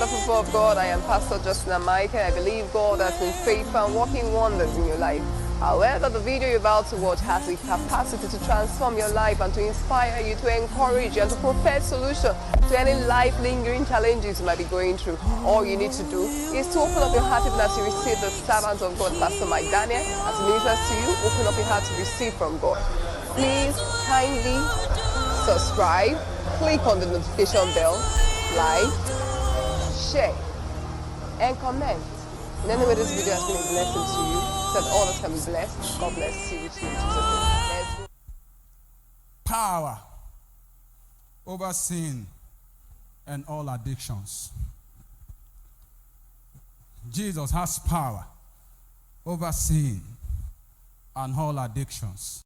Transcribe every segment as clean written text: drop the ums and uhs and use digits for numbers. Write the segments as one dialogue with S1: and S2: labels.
S1: people of God. I am Pastor Justina Michael. I believe God has been faithful and working wonders in your life. However, the video you're about to watch has the capacity to transform your life and to inspire you, to encourage you, and to provide solution to any life-lingering challenges you might be going through. All you need to do is to open up your heart even as you receive the servant of God, Pastor Mike Daniel, as he ministers to you. Open up your heart to receive from God. Please kindly subscribe, click on the notification bell, like, share, and comment. In any way this video has been a blessing to you, so that all of us can be blessed. God bless you richly in Jesus' name.
S2: Power over sin and all addictions. Jesus has power over sin and all addictions.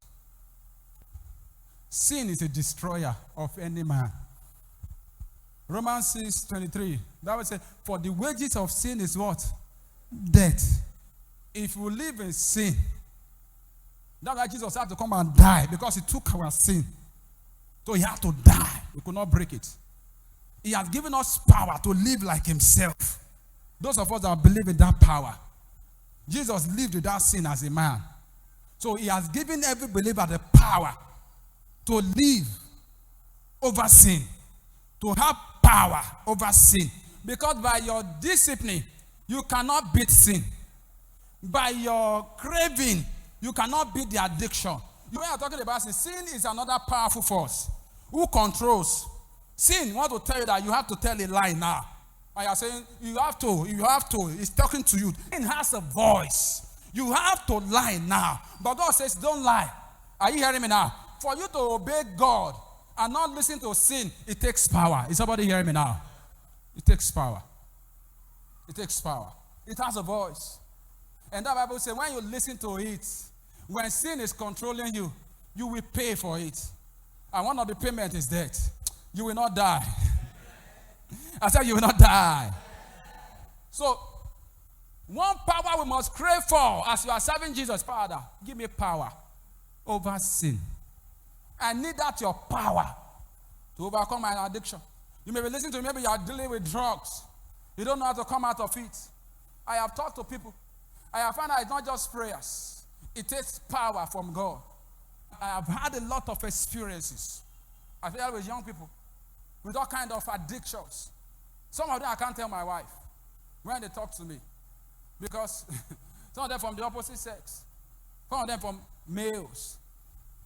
S2: Sin is a destroyer of any man. Romans 6:23. That would say, for the wages of sin is what? Death. If we live in sin, that's why Jesus had to come and die, because he took our sin. So he had to die. We could not break it. He has given us power to live like himself. Those of us that believe in that power. Jesus lived without sin as a man. So he has given every believer the power to live over sin, to have power over sin. Because by your discipline, you cannot beat sin. By your craving, you cannot beat the addiction. When you're talking about sin, sin is another powerful force. Who controls? Sin wants to tell you that you have to tell a lie now. And you're saying, you have to. It's talking to you. Sin has a voice. You have to lie now. But God says, don't lie. Are you hearing me now? For you to obey God and not listen to sin, it takes power. Is somebody hearing me now? It takes power. It takes power. It has a voice. And that Bible says, when you listen to it, when sin is controlling you, you will pay for it. And one of the payments is death. You will not die. I said you will not die. So, one power we must crave for as you are serving Jesus. Father, give me power over sin. I need that your power to overcome my addiction. You may be listening to me, maybe you are dealing with drugs. You don't know how to come out of it. I have talked to people. I have found out it's not just prayers. It takes power from God. I have had a lot of experiences. I've dealt with young people with all kinds of addictions. Some of them I can't tell my wife when they talk to me, because some of them from the opposite sex, some of them from males.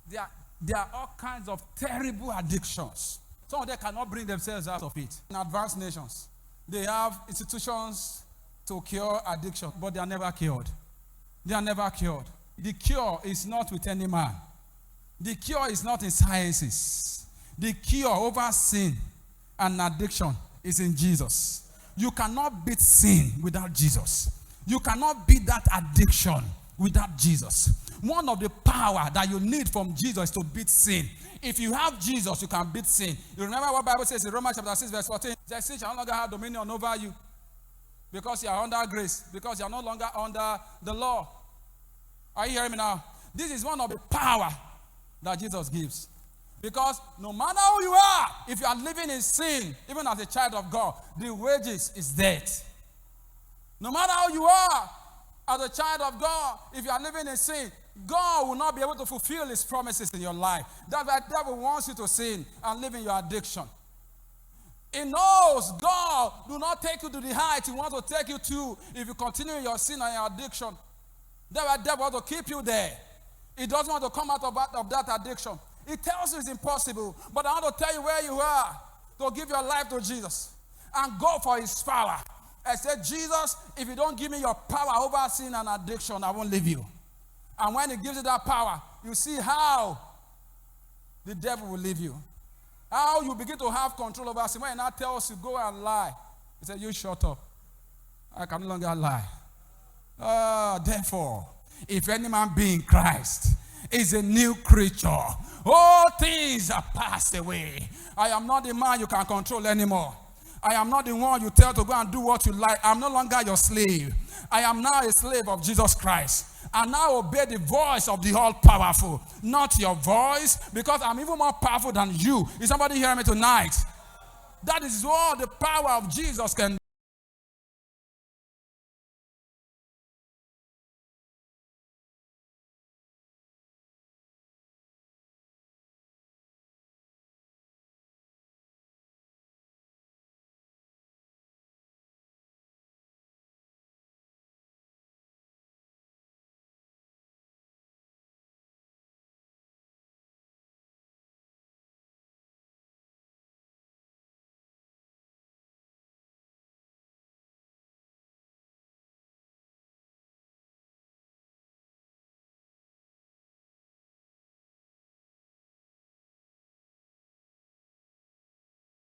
S2: There are all kinds of terrible addictions. Some of them cannot bring themselves out of it. In advanced nations, they have institutions to cure addiction, but they are never cured. They are never cured. The cure is not with any man. The cure is not in sciences. The cure over sin and addiction is in Jesus. You cannot beat sin without Jesus. You cannot beat that addiction without Jesus. One of the power that you need from Jesus is to beat sin. If you have Jesus, you can beat sin. You remember what the Bible says in Romans chapter 6 verse 14? The sin shall no longer have dominion over you, because you are under grace, because you are no longer under the law. Are you hearing me now? This is one of the power that Jesus gives. Because no matter who you are, if you are living in sin, even as a child of God, the wages is death. No matter how you are, as a child of God, if you are living in sin, God will not be able to fulfill his promises in your life. That's why the devil wants you to sin and live in your addiction. He knows God do not take you to the height he wants to take you to if you continue in your sin and your addiction. That's why the devil wants to keep you there. He doesn't want to come out of that addiction. He tells you it's impossible, but I want to tell you where you are, to give your life to Jesus and go for his power. I said, Jesus, if you don't give me your power over sin and addiction, I won't leave you. And when he gives you that power, you see how the devil will leave you. How you begin to have control over sin. When he now tells you, go and lie, he said, you shut up. I can no longer lie. Therefore, if any man be in Christ, is a new creature. All things are passed away. I am not the man you can control anymore. I am not the one you tell to go and do what you like. I'm no longer your slave. I am now a slave of Jesus Christ. And now obey the voice of the all-powerful, not your voice, because I'm even more powerful than you. Is somebody hearing me tonight? That is what the power of Jesus can do.